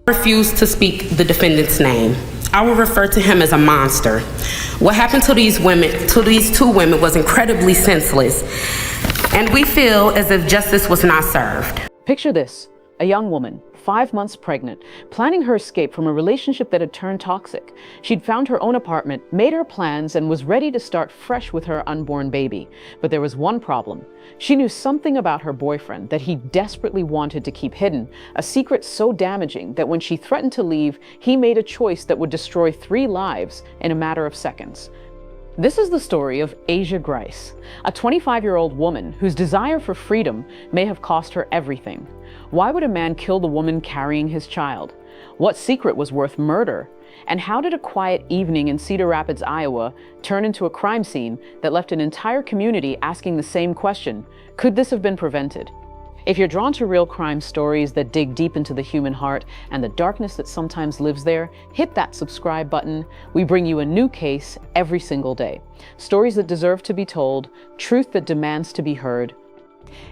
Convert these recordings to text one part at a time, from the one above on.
Refuse to speak the defendant's name. I will refer to him as a monster. What happened to these two women was incredibly senseless, and we feel as if justice was not served. Picture this, a young woman, 5 months pregnant, planning her escape from a relationship that had turned toxic. She'd found her own apartment, made her plans, and was ready to start fresh with her unborn baby. But there was one problem. She knew something about her boyfriend that he desperately wanted to keep hidden, a secret so damaging that when she threatened to leave, he made a choice that would destroy 3 lives in a matter of seconds. This is the story of Asia Grice, a 25-year-old woman whose desire for freedom may have cost her everything. Why would a man kill the woman carrying his child? What secret was worth murder? And how did a quiet evening in Cedar Rapids, Iowa, turn into a crime scene that left an entire community asking the same question? Could this have been prevented? If you're drawn to real crime stories that dig deep into the human heart and the darkness that sometimes lives there, hit that subscribe button. We bring you a new case every single day. Stories that deserve to be told, truth that demands to be heard.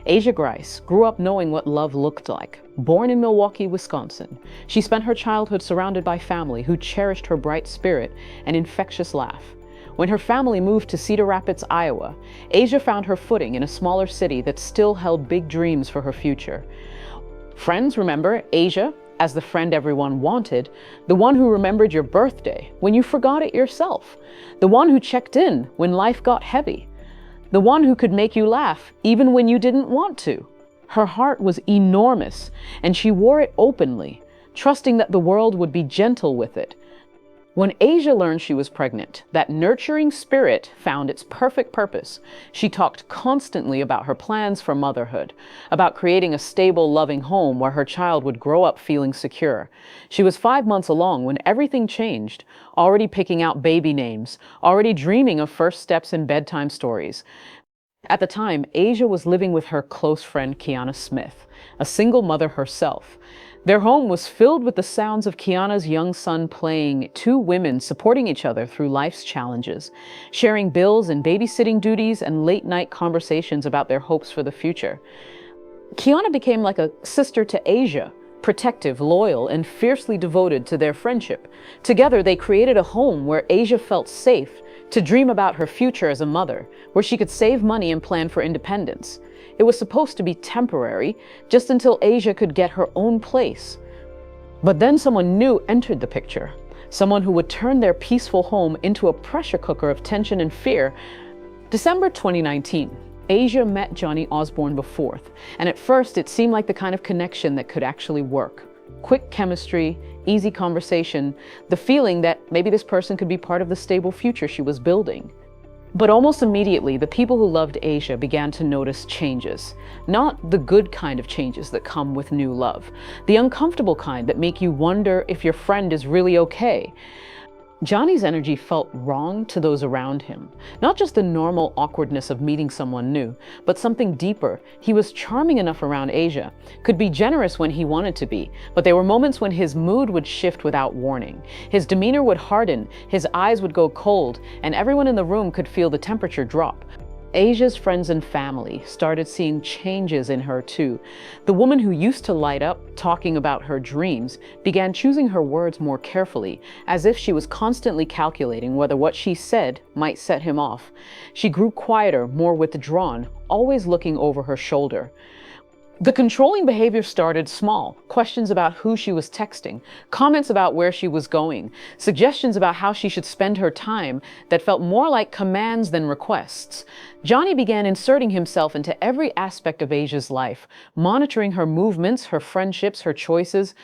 Asia Grice grew up knowing what love looked like. Born in Milwaukee, Wisconsin, she spent her childhood surrounded by family who cherished her bright spirit and infectious laugh. When her family moved to Cedar Rapids, Iowa, Asia found her footing in a smaller city that still held big dreams for her future. Friends remember Asia as the friend everyone wanted, the one who remembered your birthday when you forgot it yourself, the one who checked in when life got heavy, the one who could make you laugh even when you didn't want to. Her heart was enormous, and she wore it openly, trusting that the world would be gentle with it. When Asia learned she was pregnant, that nurturing spirit found its perfect purpose. She talked constantly about her plans for motherhood, about creating a stable, loving home where her child would grow up feeling secure. She was 5 months along when everything changed, already picking out baby names, already dreaming of first steps in bedtime stories. At the time, Asia was living with her close friend Kiana Smith, a single mother herself. Their home was filled with the sounds of Kiana's young son playing, 2 women supporting each other through life's challenges, sharing bills and babysitting duties and late-night conversations about their hopes for the future. Kiana became like a sister to Asia, protective, loyal, and fiercely devoted to their friendship. Together, they created a home where Asia felt safe to dream about her future as a mother, where she could save money and plan for independence. It was supposed to be temporary, just until Asia could get her own place. But then someone new entered the picture, someone who would turn their peaceful home into a pressure cooker of tension and fear. December 2019, Asia met Johnny Osborne IV, and at first it seemed like the kind of connection that could actually work. Quick chemistry, easy conversation, the feeling that maybe this person could be part of the stable future she was building. But almost immediately, the people who loved Asia began to notice changes. Not the good kind of changes that come with new love, the uncomfortable kind that make you wonder if your friend is really okay. Johnny's energy felt wrong to those around him. Not just the normal awkwardness of meeting someone new, but something deeper. He was charming enough around Asia, could be generous when he wanted to be, but there were moments when his mood would shift without warning. His demeanor would harden, his eyes would go cold, and everyone in the room could feel the temperature drop. Asia's friends and family started seeing changes in her too. The woman who used to light up talking about her dreams began choosing her words more carefully, as if she was constantly calculating whether what she said might set him off. She grew quieter, more withdrawn, always looking over her shoulder. The controlling behavior started small. Questions about who she was texting, comments about where she was going, suggestions about how she should spend her time that felt more like commands than requests. Johnny began inserting himself into every aspect of Asia's life, monitoring her movements, her friendships, her choices.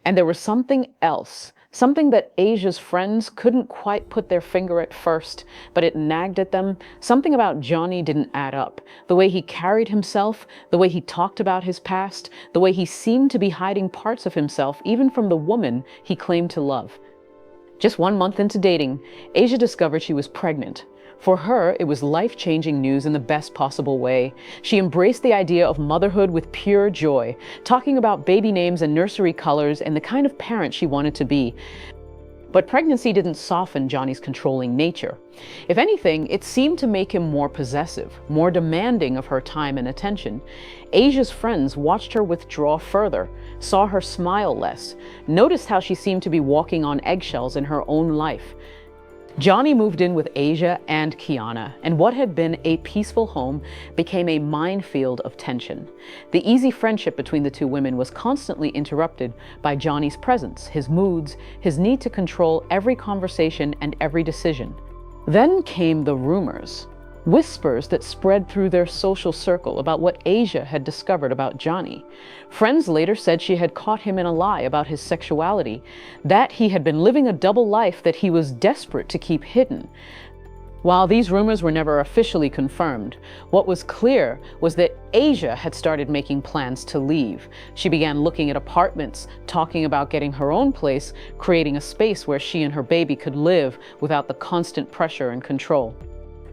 And there was something else. Something that Asia's friends couldn't quite put their finger at first, but it nagged at them. Something about Johnny didn't add up. The way he carried himself, the way he talked about his past, the way he seemed to be hiding parts of himself, even from the woman he claimed to love. Just 1 month into dating, Asia discovered she was pregnant. For her, it was life-changing news in the best possible way. She embraced the idea of motherhood with pure joy, talking about baby names and nursery colors and the kind of parent she wanted to be. But pregnancy didn't soften Johnny's controlling nature. If anything, it seemed to make him more possessive, more demanding of her time and attention. Asia's friends watched her withdraw further, saw her smile less, noticed how she seemed to be walking on eggshells in her own life. Johnny moved in with Asia and Kiana, and what had been a peaceful home became a minefield of tension. The easy friendship between the two women was constantly interrupted by Johnny's presence, his moods, his need to control every conversation and every decision. Then came the rumors. Whispers that spread through their social circle about what Asia had discovered about Johnny. Friends later said she had caught him in a lie about his sexuality, that he had been living a double life that he was desperate to keep hidden. While these rumors were never officially confirmed, what was clear was that Asia had started making plans to leave. She began looking at apartments, talking about getting her own place, creating a space where she and her baby could live without the constant pressure and control.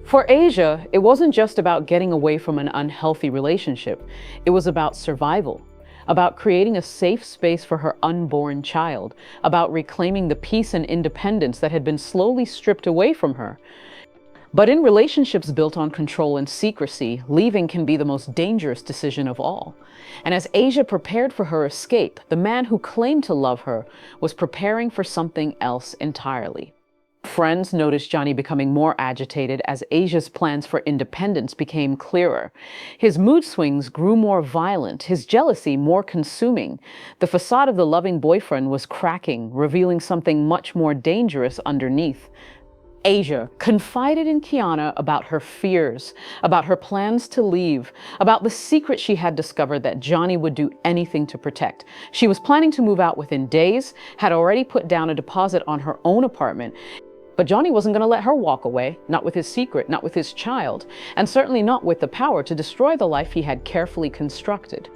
For Asia, it wasn't just about getting away from an unhealthy relationship. It was about survival, about creating a safe space for her unborn child, about reclaiming the peace and independence that had been slowly stripped away from her. But in relationships built on control and secrecy, leaving can be the most dangerous decision of all. And as Asia prepared for her escape, the man who claimed to love her was preparing for something else entirely. Friends noticed Johnny becoming more agitated as Asia's plans for independence became clearer. His mood swings grew more violent, his jealousy more consuming. The facade of the loving boyfriend was cracking, revealing something much more dangerous underneath. Asia confided in Kiana about her fears, about her plans to leave, about the secret she had discovered that Johnny would do anything to protect. She was planning to move out within days, had already put down a deposit on her own apartment. But Johnny wasn't going to let her walk away, not with his secret, not with his child, and certainly not with the power to destroy the life he had carefully constructed.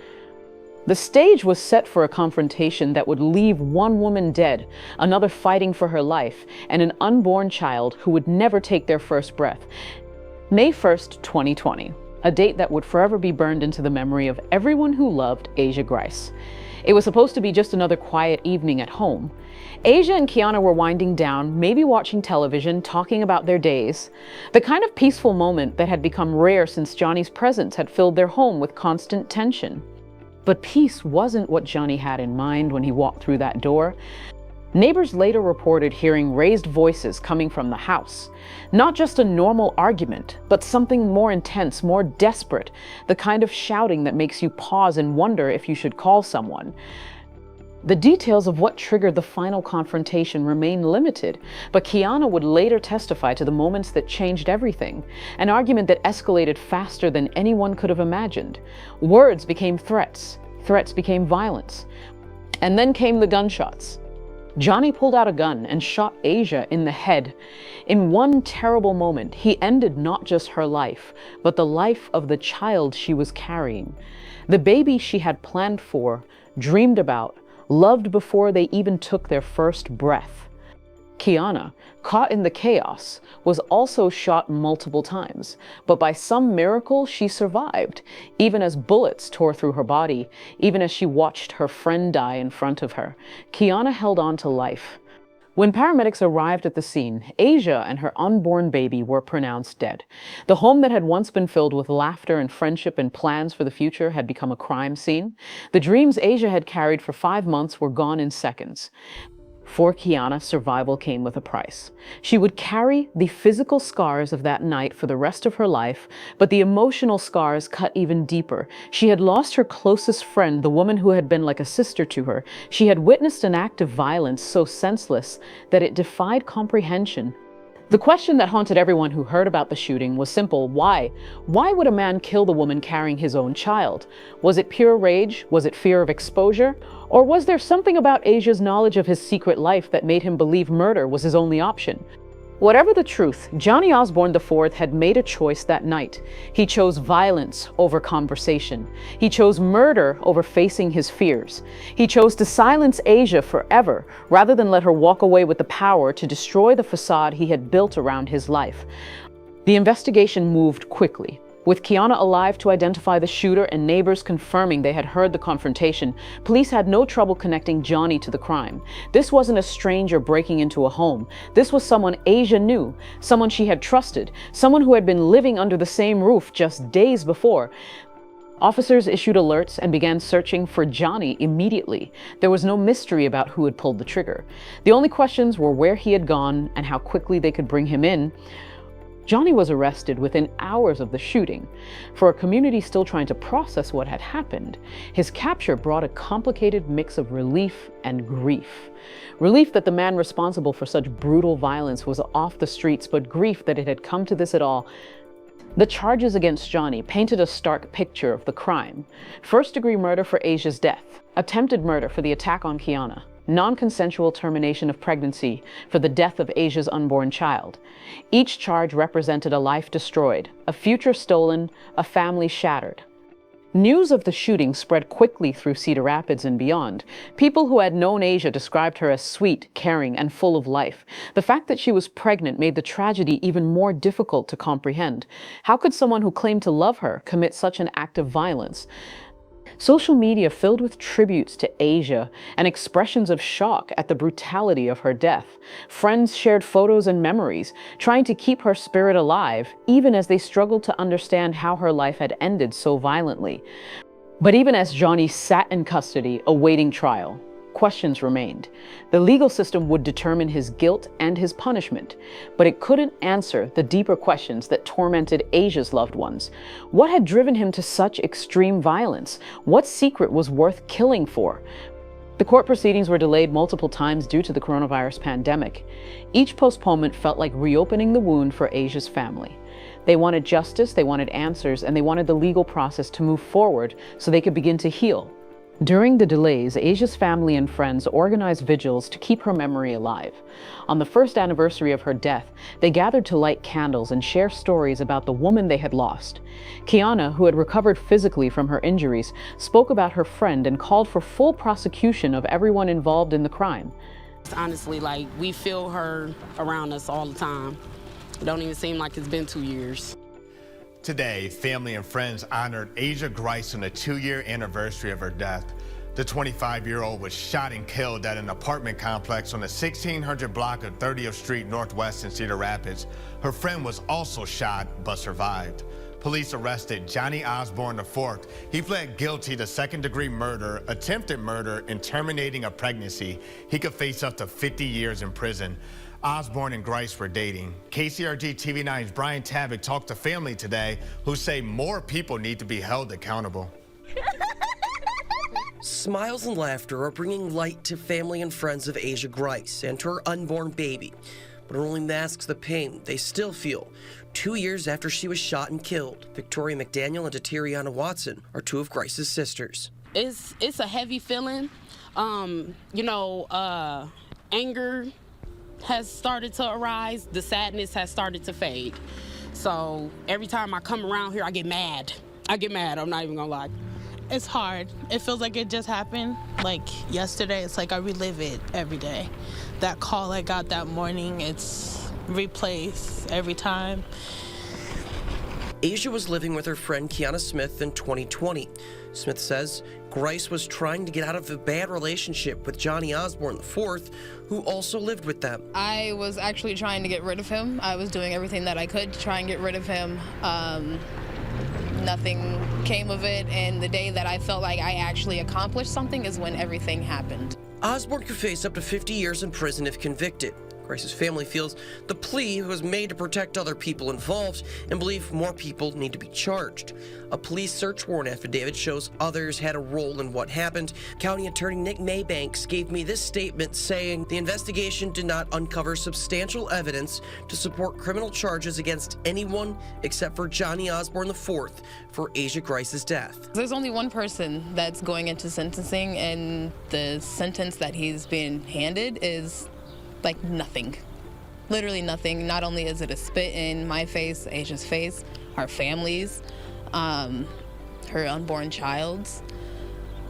The stage was set for a confrontation that would leave one woman dead, another fighting for her life, and an unborn child who would never take their first breath. May 1st, 2020, a date that would forever be burned into the memory of everyone who loved Asia Grice. It was supposed to be just another quiet evening at home. Asia and Kiana were winding down, maybe watching television, talking about their days. The kind of peaceful moment that had become rare since Johnny's presence had filled their home with constant tension. But peace wasn't what Johnny had in mind when he walked through that door. Neighbors later reported hearing raised voices coming from the house. Not just a normal argument, but something more intense, more desperate, the kind of shouting that makes you pause and wonder if you should call someone. The details of what triggered the final confrontation remain limited, but Kiana would later testify to the moments that changed everything, an argument that escalated faster than anyone could have imagined. Words became threats, threats became violence, and then came the gunshots. Johnny pulled out a gun and shot Asia in the head. In one terrible moment, he ended not just her life, but the life of the child she was carrying. The baby she had planned for, dreamed about, loved before they even took their first breath. Kiana, caught in the chaos, was also shot multiple times, but by some miracle she survived, even as bullets tore through her body, even as she watched her friend die in front of her. Kiana held on to life. When paramedics arrived at the scene, Asia and her unborn baby were pronounced dead. The home that had once been filled with laughter and friendship and plans for the future had become a crime scene. The dreams Asia had carried for 5 months were gone in seconds. For Kiana, survival came with a price. She would carry the physical scars of that night for the rest of her life, but the emotional scars cut even deeper. She had lost her closest friend, the woman who had been like a sister to her. She had witnessed an act of violence so senseless that it defied comprehension. The question that haunted everyone who heard about the shooting was simple: why? Why would a man kill the woman carrying his own child? Was it pure rage? Was it fear of exposure? Or was there something about Asia's knowledge of his secret life that made him believe murder was his only option? Whatever the truth, Johnny Osborne IV had made a choice that night. He chose violence over conversation. He chose murder over facing his fears. He chose to silence Asia forever, rather than let her walk away with the power to destroy the facade he had built around his life. The investigation moved quickly. With Kiana alive to identify the shooter and neighbors confirming they had heard the confrontation, police had no trouble connecting Johnny to the crime. This wasn't a stranger breaking into a home. This was someone Asia knew, someone she had trusted, someone who had been living under the same roof just days before. Officers issued alerts and began searching for Johnny immediately. There was no mystery about who had pulled the trigger. The only questions were where he had gone and how quickly they could bring him in. Johnny was arrested within hours of the shooting. For a community still trying to process what had happened, his capture brought a complicated mix of relief and grief. Relief that the man responsible for such brutal violence was off the streets, but grief that it had come to this at all. The charges against Johnny painted a stark picture of the crime. First-degree murder for Asia's death, attempted murder for the attack on Kiana, non-consensual termination of pregnancy for the death of Asia's unborn child. Each charge represented a life destroyed, a future stolen, a family shattered. News of the shooting spread quickly through Cedar Rapids and beyond. People who had known Asia described her as sweet, caring, and full of life. The fact that she was pregnant made the tragedy even more difficult to comprehend. How could someone who claimed to love her commit such an act of violence? Social media filled with tributes to Asia and expressions of shock at the brutality of her death. Friends shared photos and memories, trying to keep her spirit alive, even as they struggled to understand how her life had ended so violently. But even as Johnny sat in custody, awaiting trial, questions remained. The legal system would determine his guilt and his punishment, but it couldn't answer the deeper questions that tormented Asia's loved ones. What had driven him to such extreme violence? What secret was worth killing for? The court proceedings were delayed multiple times due to the coronavirus pandemic. Each postponement felt like reopening the wound for Asia's family. They wanted justice, they wanted answers, and they wanted the legal process to move forward so they could begin to heal. During the delays, Asia's family and friends organized vigils to keep her memory alive. On the first anniversary of her death, they gathered to light candles and share stories about the woman they had lost. Kiana, who had recovered physically from her injuries, spoke about her friend and called for full prosecution of everyone involved in the crime. Honestly, like, we feel her around us all the time. It don't even seem like it's been 2 years. Today, family and friends honored Asia Grice on the 2-year anniversary of her death. The 25-year-old was shot and killed at an apartment complex on the 1600 block of 30th Street Northwest in Cedar Rapids. Her friend was also shot but survived. Police arrested Johnny Osborne IV. He pled guilty to second-degree murder, attempted murder, and terminating a pregnancy. He could face up to 50 years in prison. Osborne and Grice were dating. KCRG TV9's Brian Tabbick talked to family today who say more people need to be held accountable. Smiles and laughter are bringing light to family and friends of Asia Grice and her unborn baby, but it only masks the pain they still feel 2 years after she was shot and killed. Victoria McDaniel and Tatiana Watson are two of Grice's sisters. It's a heavy feeling. Anger has started to arise. The sadness has started to fade. So every time I come around here, I get mad. I'm not even gonna lie. It's hard. It feels like it just happened. Like yesterday, it's like I relive it every day. That call I got that morning, it's replays every time. Asia was living with her friend Kiana Smith in 2020. Smith says Grice was trying to get out of a bad relationship with Johnny Osborne IV, who also lived with them. I was actually trying to get rid of him. I was doing everything that I could to try and get rid of him. Nothing came of it, and the day that I felt like I actually accomplished something is when everything happened. Osborne could face up to 50 years in prison if convicted. Grice's family feels the plea was made to protect other people involved and believe more people need to be charged. A police search warrant affidavit shows others had a role in what happened. County Attorney Nick Maybanks gave me this statement saying the investigation did not uncover substantial evidence to support criminal charges against anyone except for Johnny Osborne IV for Asia Grice's death. There's only one person that's going into sentencing, and the sentence that he's being handed is like nothing, literally nothing. Not only is it a spit in my face, Asia's face, our families, her unborn child's,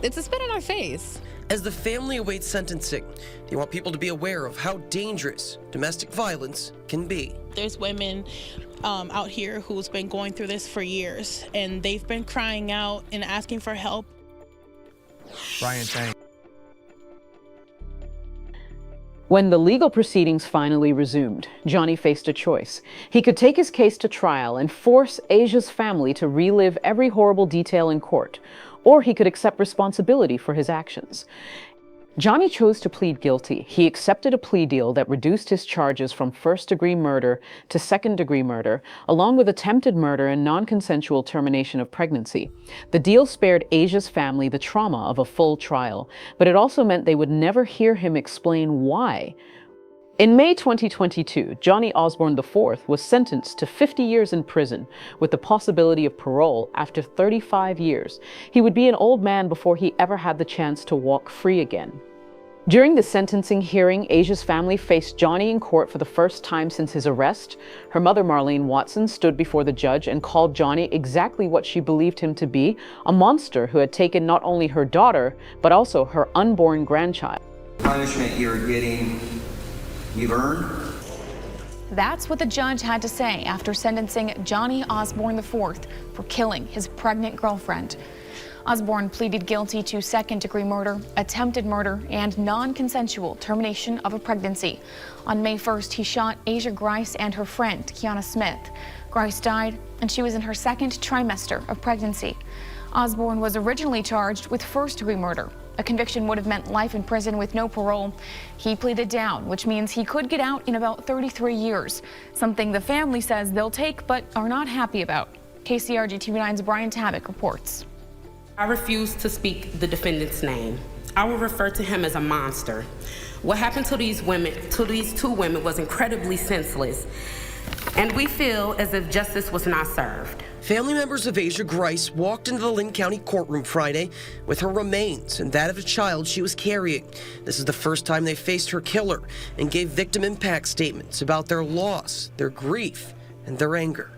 it's a spit in our face. As the family awaits sentencing, they want people to be aware of how dangerous domestic violence can be. There's women out here who's been going through this for years, and they've been crying out and asking for help. Brian, thanks. When the legal proceedings finally resumed, Johnny faced a choice. He could take his case to trial and force Asia's family to relive every horrible detail in court, or he could accept responsibility for his actions. Johnny chose to plead guilty. He accepted a plea deal that reduced his charges from first-degree murder to second-degree murder, along with attempted murder and non-consensual termination of pregnancy. The deal spared Asia's family the trauma of a full trial, but it also meant they would never hear him explain why. In May 2022, Johnny Osborne IV was sentenced to 50 years in prison with the possibility of parole after 35 years. He would be an old man before he ever had the chance to walk free again. During the sentencing hearing, Asia's family faced Johnny in court for the first time since his arrest. Her mother, Marlene Watson, stood before the judge and called Johnny exactly what she believed him to be, a monster who had taken not only her daughter, but also her unborn grandchild. Punishment you're getting, you've earned. That's what the judge had to say after sentencing Johnny Osborne IV for killing his pregnant girlfriend. Osborne pleaded guilty to second-degree murder, attempted murder, and non-consensual termination of a pregnancy. On May 1st, he shot Asia Grice and her friend, Kiana Smith. Grice died, and she was in her second trimester of pregnancy. Osborne was originally charged with first-degree murder. A conviction would have meant life in prison with no parole. He pleaded down, which means he could get out in about 33 years, something the family says they'll take but are not happy about. KCRG TV9's Brian Tabak reports. I refuse to speak the defendant's name. I will refer to him as a monster. What happened to these two women was incredibly senseless, and we feel as if justice was not served. Family members of Asia Grice walked into the Linn County courtroom Friday with her remains and that of a child she was carrying. This is the first time they faced her killer and gave victim impact statements about their loss, their grief, and their anger.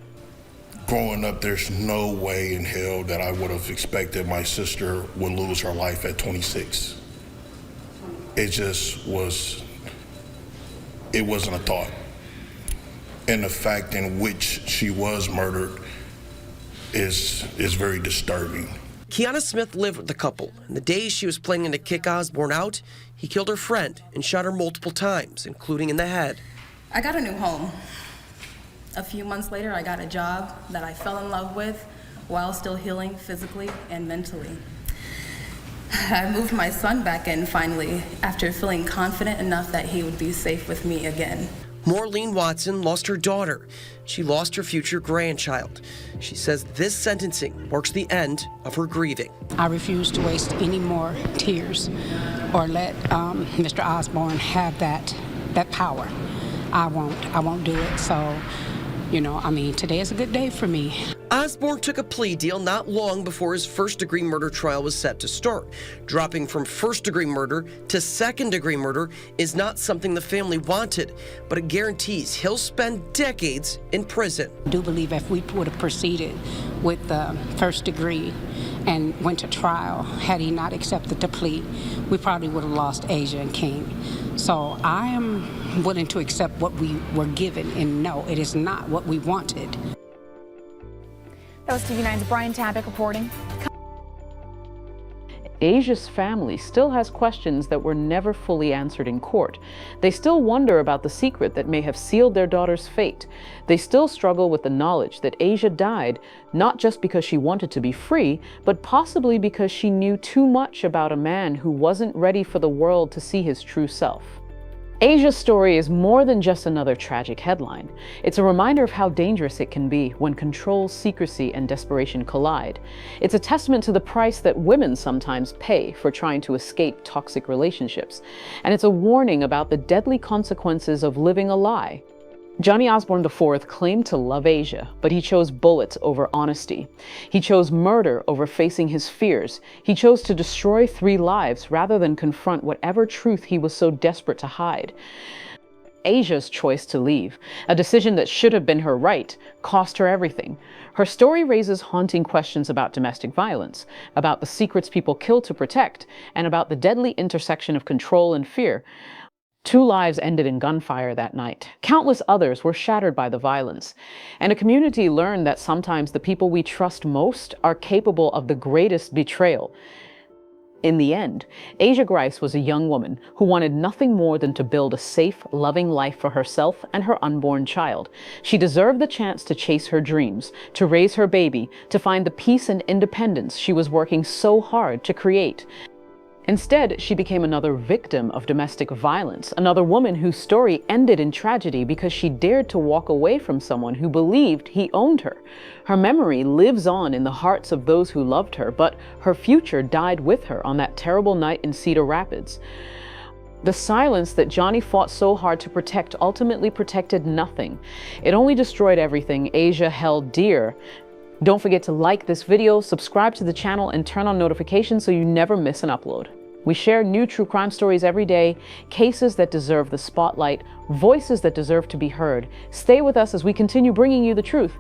Growing up, there's no way in hell that I would have expected my sister would lose her life at 26. It just was, it wasn't a thought. And the fact in which she was murdered is very disturbing. Kiana Smith lived with the couple, and the day she was planning to kick Osborne out, he killed her friend and shot her multiple times, including in the head. I got a new home. A few months later, I got a job that I fell in love with while still healing physically and mentally. I moved my son back in finally after feeling confident enough that he would be safe with me again. Marlene Watson lost her daughter. She lost her future grandchild. She says this sentencing marks the end of her grieving. I refuse to waste any more tears or let Mr. Osborne have that power. I won't do it. So, today is a good day for me. Osborne took a plea deal not long before his first-degree murder trial was set to start. Dropping from first-degree murder to second-degree murder is not something the family wanted, but it guarantees he'll spend decades in prison. I do believe if we would have proceeded with the first degree and went to trial, had he not accepted the plea, we probably would have lost Asia and King. So I am willing to accept what we were given, and no, it is not what we wanted. That was TV9's Brian Tabak reporting. Asia's family still has questions that were never fully answered in court. They still wonder about the secret that may have sealed their daughter's fate. They still struggle with the knowledge that Asia died, not just because she wanted to be free, but possibly because she knew too much about a man who wasn't ready for the world to see his true self. Asia's story is more than just another tragic headline. It's a reminder of how dangerous it can be when control, secrecy, and desperation collide. It's a testament to the price that women sometimes pay for trying to escape toxic relationships. And it's a warning about the deadly consequences of living a lie. Johnny Osborne IV claimed to love Asia, but he chose bullets over honesty. He chose murder over facing his fears. He chose to destroy 3 lives rather than confront whatever truth he was so desperate to hide. Asia's choice to leave. A decision that should have been her right cost her everything. Her story raises haunting questions about domestic violence, about the secrets people kill to protect, and about the deadly intersection of control and fear. 2 lives ended in gunfire that night. Countless others were shattered by the violence. And a community learned that sometimes the people we trust most are capable of the greatest betrayal. In the end, Asia Grice was a young woman who wanted nothing more than to build a safe, loving life for herself and her unborn child. She deserved the chance to chase her dreams, to raise her baby, to find the peace and independence she was working so hard to create. Instead, she became another victim of domestic violence, another woman whose story ended in tragedy because she dared to walk away from someone who believed he owned her. Her memory lives on in the hearts of those who loved her, but her future died with her on that terrible night in Cedar Rapids. The silence that Johnny fought so hard to protect ultimately protected nothing. It only destroyed everything Asia held dear. Don't forget to like this video, subscribe to the channel, and turn on notifications so you never miss an upload. We share new true crime stories every day, cases that deserve the spotlight, voices that deserve to be heard. Stay with us as we continue bringing you the truth.